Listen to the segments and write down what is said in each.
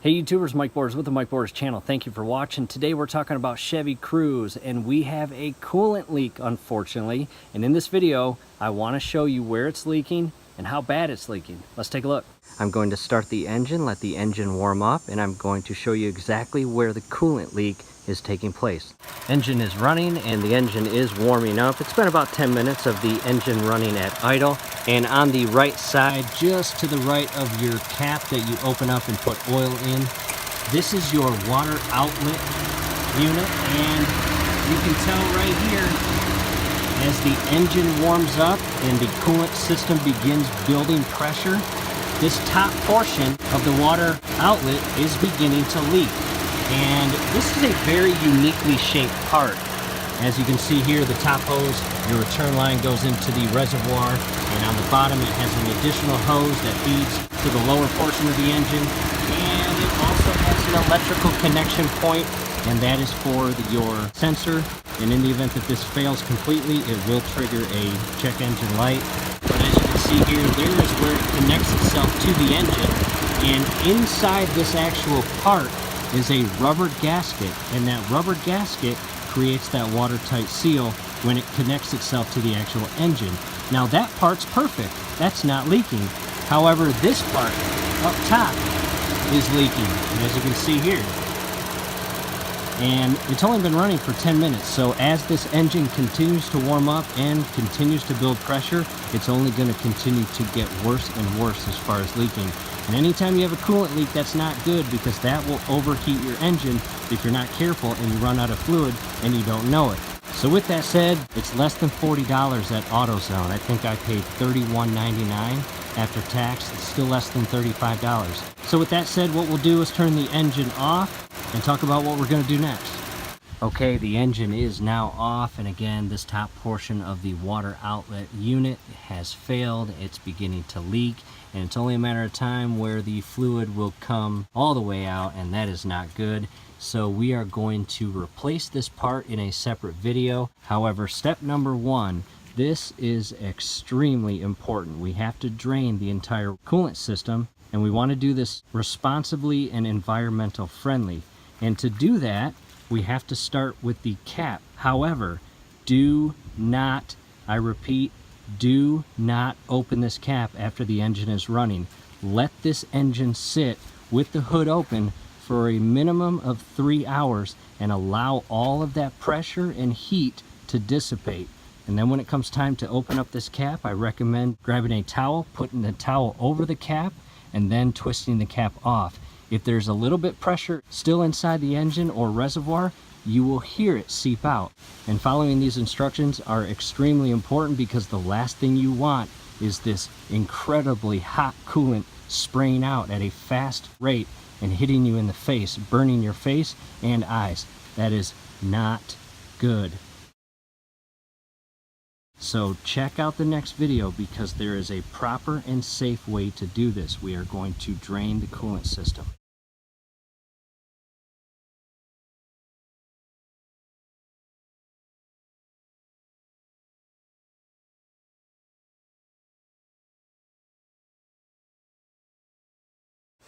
Hey YouTubers, Mike Borders with the Mike Borders channel. Thank you for watching. Today we're talking about Chevy Cruze, and we have a coolant leak, unfortunately. And in this video, I want to show you where it's leaking and how bad it's leaking. Let's take a look. I'm going to start the engine, let the engine warm up, and I'm going to show you exactly where the coolant leak is taking place. Engine is running and the engine is warming up. It's been about 10 minutes of the engine running at idle. And on the right side, just to the right of your cap that you open up and put oil in, this is your water outlet unit. And you can tell right here, as the engine warms up and the coolant system begins building pressure, this top portion of the water outlet is beginning to leak. And this is a very uniquely shaped part. As you can see here, the top hose, your return line goes into the reservoir, and on the bottom it has an additional hose that feeds to the lower portion of the engine, and it also has an electrical connection point, and that is for your sensor. And in the event that this fails completely, it will trigger a check engine light. But as you can see here, there is where it connects itself to the engine, and inside this actual part is a rubber gasket, and that rubber gasket creates that watertight seal when it connects itself to the actual engine. Now that part's perfect, that's not leaking. However, this part up top is leaking, as you can see here. And it's only been running for 10 minutes, so as this engine continues to warm up and continues to build pressure, it's only going to continue to get worse and worse as far as leaking. And anytime you have a coolant leak, that's not good, because that will overheat your engine if you're not careful and you run out of fluid and you don't know it. So with that said, it's less than $40 at AutoZone. I think I paid $31.99 after tax. It's still less than $35. So with that said, what we'll do is turn the engine off and talk about what we're going to do next. Okay, the engine is now off, and again, this top portion of the water outlet unit has failed. It's beginning to leak, and it's only a matter of time where the fluid will come all the way out, and that is not good. So we are going to replace this part in a separate video. However, step number one, this is extremely important. We have to drain the entire coolant system, and we want to do this responsibly and environmental friendly. And to do that, we have to start with the cap. However, do not, I repeat, do not open this cap after the engine is running. Let this engine sit with the hood open for a minimum of 3 hours and allow all of that pressure and heat to dissipate. And then when it comes time to open up this cap, I recommend grabbing a towel, putting the towel over the cap, and then twisting the cap off. If there's a little bit pressure still inside the engine or reservoir, you will hear it seep out. And following these instructions are extremely important, because the last thing you want is this incredibly hot coolant spraying out at a fast rate and hitting you in the face, burning your face and eyes. That is not good. So check out the next video, because there is a proper and safe way to do this. We are going to drain the coolant system.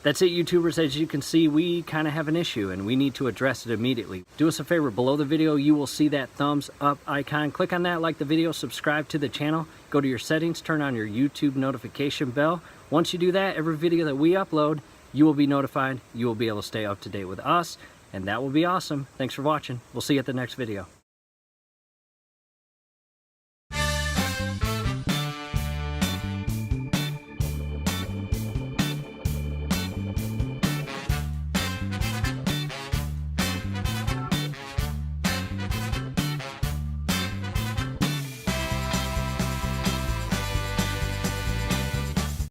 That's it, YouTubers. As you can see, we kind of have an issue and we need to address it immediately. Do us a favor, below the video you will see that thumbs up icon. Click on that, like the video, subscribe to the channel, go to your settings, turn on your YouTube notification bell. Once you do that, every video that we upload, you will be notified. You will be able to stay up to date with us, and that will be awesome. Thanks for watching. We'll see you at the next video.